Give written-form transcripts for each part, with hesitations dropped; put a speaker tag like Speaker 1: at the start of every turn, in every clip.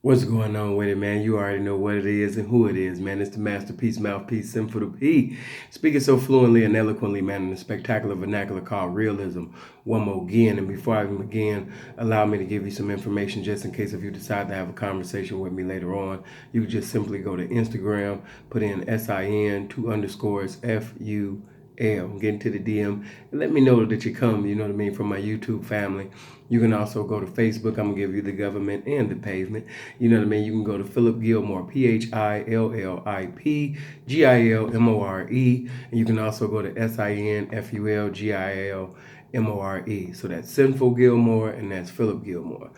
Speaker 1: What's going on with it, man? You already know what it is and who it is, man. It's the masterpiece, mouthpiece, Sinful to P. Speaking so fluently and eloquently, man, in a spectacular vernacular called realism. One more again, and before I even begin, allow me to give you some information just in case if you decide to have a conversation with me later on. You can just simply go to Instagram, put in SIN, two underscores, FU. Get into the DM and let me know that you come, you know what I mean, from my YouTube family. You can also go to Facebook. I'm going to give you the government and the pavement. You know what I mean? You can go to Phillip Gilmore, PhillipGilmore. And you can also go to SINFULGILMORE. So that's Sinful Gilmore and that's Phillip Gilmore.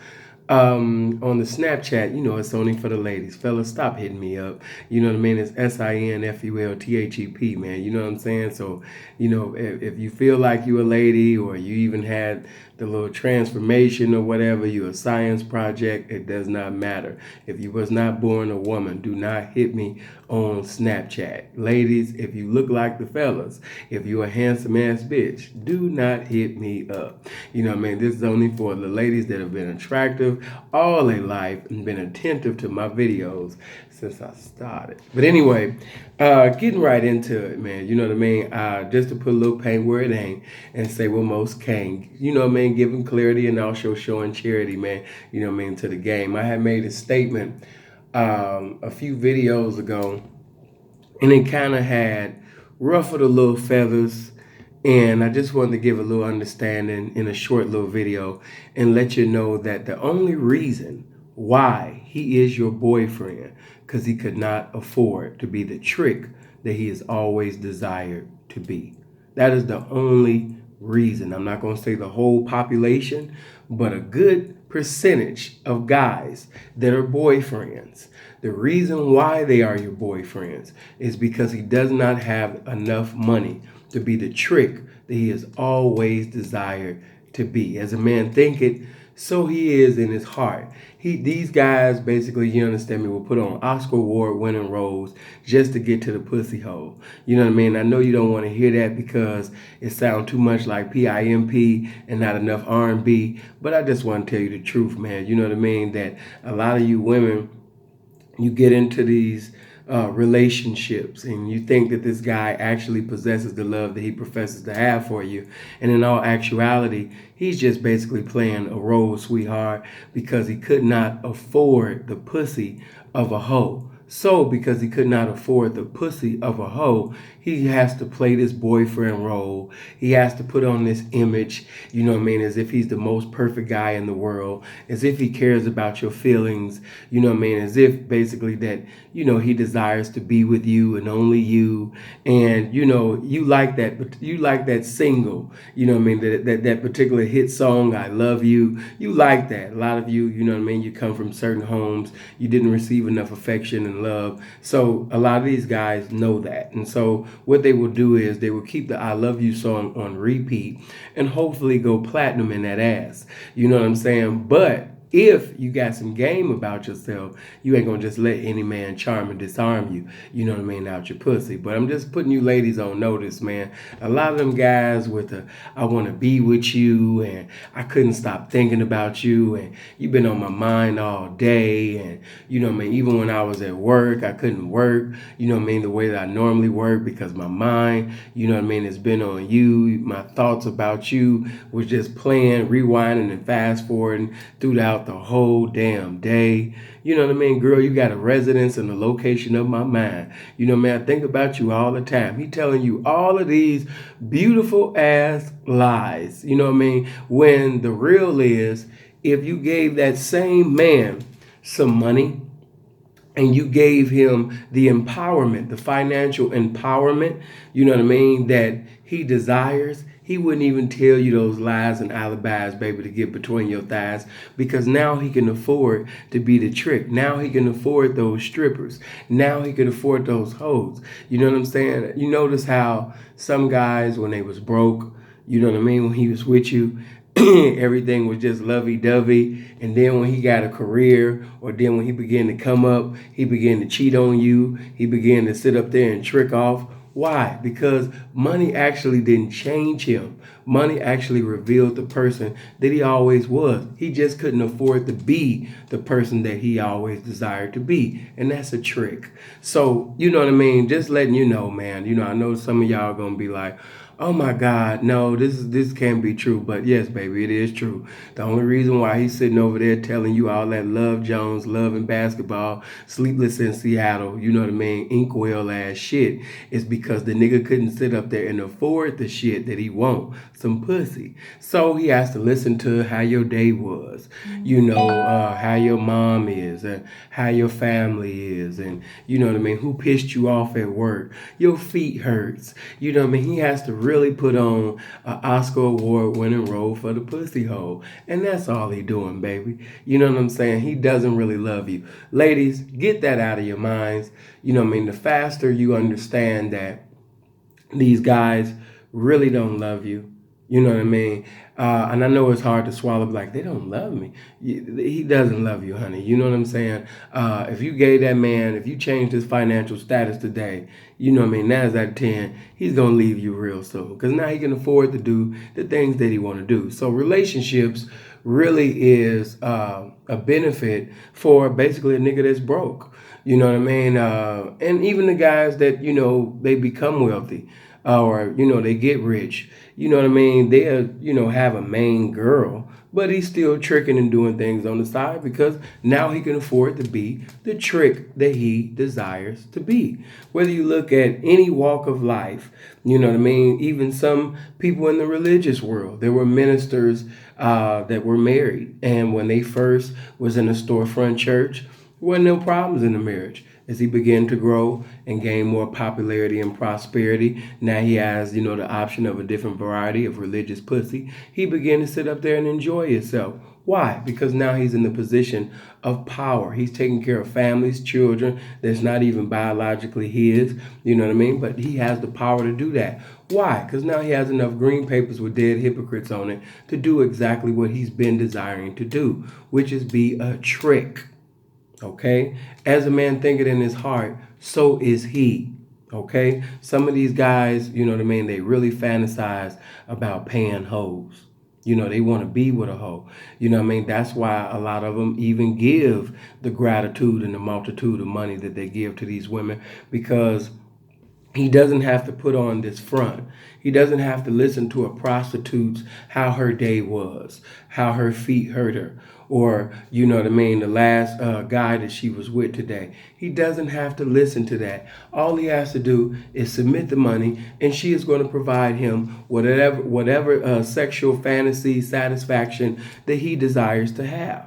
Speaker 1: On the Snapchat, you know, it's only for the ladies. Fellas, stop hitting me up. You know what I mean? It's SINFULTHEP, man. You know what I'm saying? So, you know, if you feel like you a lady or you even had the little transformation or whatever, you a science project, it does not matter. If you was not born a woman, do not hit me on Snapchat. Ladies, if you look like the fellas, if you a handsome ass bitch, do not hit me up. You know what I mean? This is only for the ladies that have been attractive all their life and been attentive to my videos since I started. But anyway, getting right into it, man. You know what I mean? Just to put a little paint where it ain't and say what most can. You know what I mean? Giving clarity and also showing charity, man. You know what I mean? To the game. I had made a statement a few videos ago, and it kind of had ruffled a little feathers. And I just wanted to give a little understanding in a short little video and let you know that the only reason why he is your boyfriend, because he could not afford to be the trick that he has always desired to be. That is the only reason. I'm not going to say the whole population, but a good percentage of guys that are boyfriends. The reason why they are your boyfriends is because he does not have enough money to be the trick that he has always desired to be. As a man thinketh, so he is in his heart. These guys, basically, you understand me, will put on Oscar Award winning roles just to get to the pussy hole. You know what I mean? I know you don't want to hear that because it sounds too much like PIMP and not enough R&B, but I just want to tell you the truth, man. You know what I mean? That a lot of you women, you get into these relationships and you think that this guy actually possesses the love that he professes to have for you, and in all actuality he's just basically playing a role, sweetheart, because he could not afford the pussy of a hoe. So because he could not afford the pussy of a hoe, he has to play this boyfriend role. He has to put on this image, you know what I mean, as if he's the most perfect guy in the world, as if he cares about your feelings, you know what I mean, as if basically that, you know, he desires to be with you and only you. And, you know, you like that, but you like that single, you know what I mean, that particular hit song, I Love You. You like that. A lot of you, you know what I mean, you come from certain homes, you didn't receive enough affection and love. So a lot of these guys know that. And so what they will do is they will keep the I Love You song on repeat and hopefully go platinum in that ass. You know what I'm saying? But if you got some game about yourself, you ain't gonna just let any man charm and disarm you, you know what I mean, out your pussy. But I'm just putting you ladies on notice, man. A lot of them guys with the I wanna be with you and I couldn't stop thinking about you and you've been on my mind all day, and you know what I mean, even when I was at work, I couldn't work, you know what I mean, the way that I normally work because my mind, you know what I mean, has been on you. My thoughts about you was just playing, rewinding and fast forwarding throughout the whole damn day. You know what I mean? Girl, you got a residence and a location of my mind. You know, man, I think about you all the time. He telling you all of these beautiful ass lies. You know what I mean? When the real is, if you gave that same man some money and you gave him the empowerment, the financial empowerment, you know what I mean, that he desires, he wouldn't even tell you those lies and alibis, baby, to get between your thighs, because now he can afford to be the trick. Now he can afford those strippers. Now he can afford those hoes. You know what I'm saying? You notice how some guys, when they was broke, you know what I mean, when he was with you, everything was just lovey-dovey. And then when he got a career, or then when he began to come up, he began to cheat on you. He began to sit up there and trick off. Why? Because money actually didn't change him. Money actually revealed the person that he always was. He just couldn't afford to be the person that he always desired to be. And that's a trick. So, you know what I mean? Just letting you know, man. You know, I know some of y'all gonna be like, oh my God, no, this can't be true. But yes, baby, it is true. The only reason why he's sitting over there telling you all that Love Jones, love and basketball, Sleepless in Seattle, you know what I mean, inkwell ass shit, is because the nigga couldn't sit up there and afford the shit that he want, some pussy. So he has to listen to how your day was, you know, how your mom is, and how your family is, and you know what I mean, who pissed you off at work, your feet hurts, you know what I mean. He has to really put on an Oscar award winning role for the pussy hole. And that's all he doing, baby. You know what I'm saying? He doesn't really love you. Ladies, get that out of your minds. You know what I mean? The faster you understand that these guys really don't love you, you know what I mean? And I know it's hard to swallow, like, they don't love me. He doesn't love you, honey. You know what I'm saying? If you gave that man, if you changed his financial status today, you know what I mean, 9 out of 10, he's going to leave you real soon. Because now he can afford to do the things that he want to do. So relationships really is a benefit for basically a nigga that's broke. You know what I mean? And even the guys that, you know, they become wealthy. Or, you know, they get rich. You know what I mean? They'll, you know, have a main girl, but he's still tricking and doing things on the side because now he can afford to be the trick that he desires to be. Whether you look at any walk of life, you know what I mean? Even some people in the religious world, there were ministers that were married. And when they first was in a storefront church, there wasn't no problems in the marriage. As he began to grow and gain more popularity and prosperity, now he has, you know, the option of a different variety of religious pussy. He began to sit up there and enjoy himself. Why? Because now he's in the position of power. He's taking care of families, children that's not even biologically his, you know what I mean? But he has the power to do that. Why? Because now he has enough green papers with dead hypocrites on it to do exactly what he's been desiring to do, which is be a trick. Okay? As a man thinketh in his heart, so is he. Okay? Some of these guys, you know what I mean, they really fantasize about paying hoes. You know, they want to be with a hoe. You know what I mean? That's why a lot of them even give the gratitude and the multitude of money that they give to these women, because he doesn't have to put on this front. He doesn't have to listen to a prostitute's how her day was, how her feet hurt her, or, you know what I mean, the last guy that she was with today. He doesn't have to listen to that. All he has to do is submit the money, and she is going to provide him whatever sexual fantasy satisfaction that he desires to have.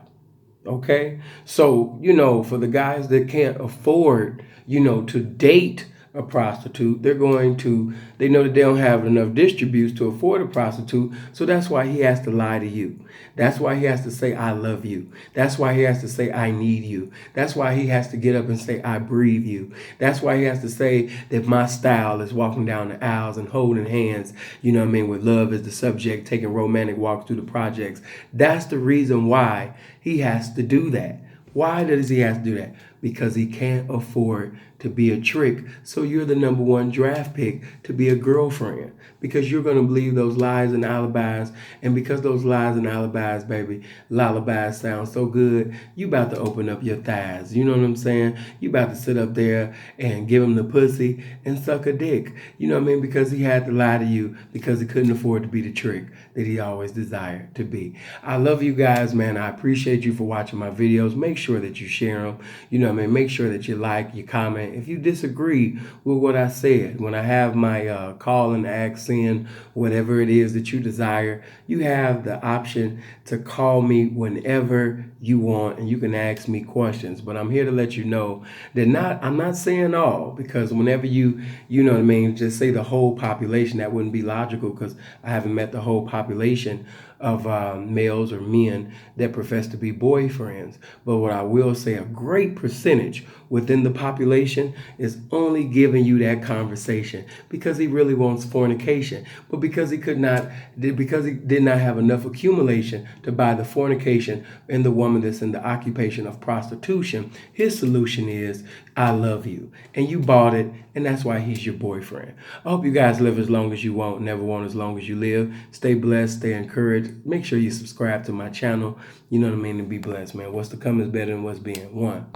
Speaker 1: Okay? So, you know, for the guys that can't afford, you know, to date a prostitute, they know that they don't have enough distributes to afford a prostitute, so that's why he has to lie to you. That's why he has to say, I love you. That's why he has to say, I need you. That's why he has to get up and say, I breathe you. That's why he has to say that my style is walking down the aisles and holding hands, you know what I mean, with love as the subject, taking romantic walks through the projects. That's the reason why he has to do that. Why does he have to do that? Because he can't afford to be a trick. So you're the number one draft pick to be a girlfriend, because you're going to believe those lies and alibis. And because those lies and alibis, baby, lullabies sound so good, you about to open up your thighs. You know what I'm saying? You about to sit up there and give him the pussy and suck a dick. You know what I mean? Because he had to lie to you because he couldn't afford to be the trick that he always desired to be. I love you guys, man. I appreciate you for watching my videos. Make sure that you share them. You know what I mean? Make sure that you like, you comment. If you disagree with what I said, when I have my call and ask in, whatever it is that you desire, you have the option to call me whenever you want, and you can ask me questions. But I'm here to let you know that I'm not saying all, because whenever you know what I mean, just say the whole population, that wouldn't be logical, because I haven't met the whole population males or men that profess to be boyfriends. But what I will say, a great percentage within the population is only giving you that conversation because he really wants fornication, but because he did not have enough accumulation to buy the fornication and the woman that's in the occupation of prostitution. His solution is, I love you, and you bought it, and that's why he's your boyfriend. I hope you guys live as long as you want, never want as long as you live. Stay blessed, stay encouraged. Make sure you subscribe to my channel. You know what I mean, and be blessed, man. What's to come is better than what's being. One.